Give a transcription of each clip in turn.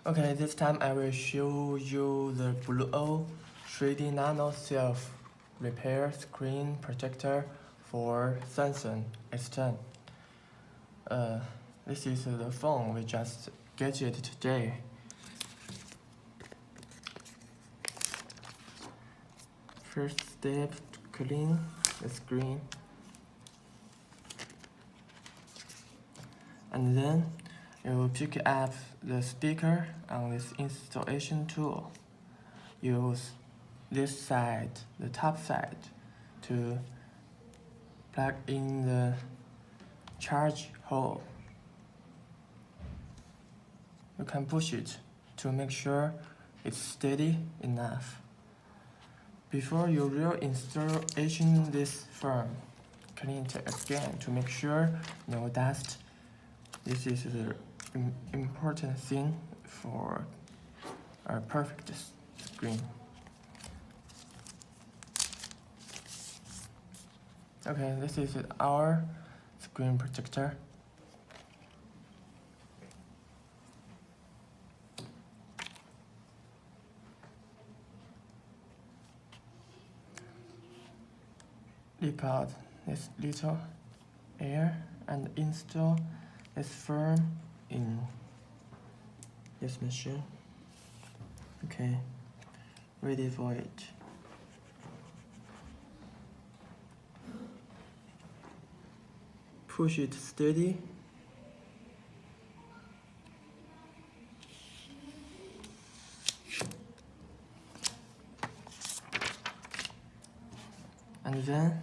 Okay, this time I will show you the Blueo 3D Nano Self Repair Screen Protector for Samsung S10. This is the phone we just get it today. First step, to clean the screen. And then you will pick up the sticker on this installation tool. Use this side, the top side, to plug in the charge hole. You can push it to make sure it's steady enough. Before you reinstallation this firm, clean it again to make sure no dust. This is the important thing for a perfect screen. Okay, this is our screen protector. Rip out this little air and install this firm in this machine. Okay, ready for it. Push it steady. And then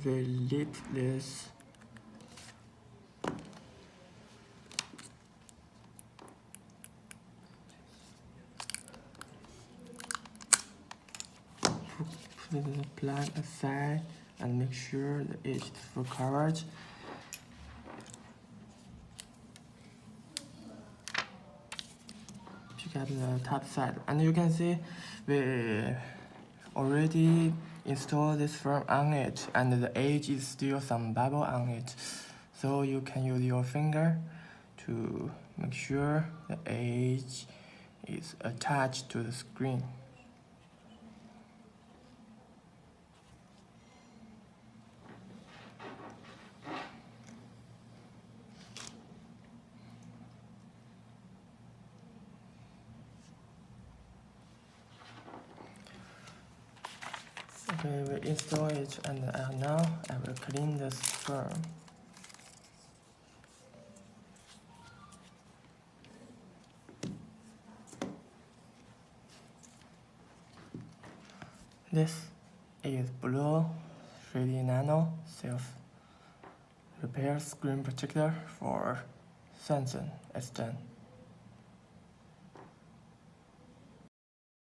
we lift this put the plug aside and make sure the edge is full covered. Pick up the top side, and you can see we already installed this firm on it, and the edge is still some bubble on it. So you can use your finger to make sure the edge is attached to the screen. Okay, we install it, and now I will clean this firm. This is Blueo 3D Nano Self Repair Screen Protector for Samsung S10.